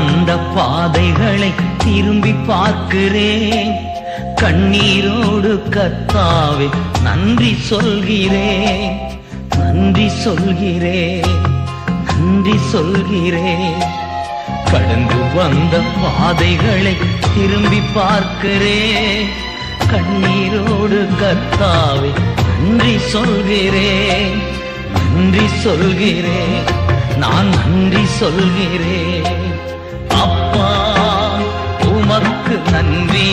வந்த பாதைகளை திரும்பி பார்க்கிறேன். கண்ணீரோடு கர்த்தாவே நன்றி சொல்கிறேன், நன்றி சொல்கிறேன், நன்றி சொல்கிறேன். கடந்து வந்த பாதைகளை திரும்பி பார்க்கிறேன். கண்ணீரோடு கர்த்தாவே நன்றி சொல்கிறேன், நன்றி சொல்கிறேன், நான் நன்றி சொல்கிறேன். அப்பா உமக்கு நன்றி,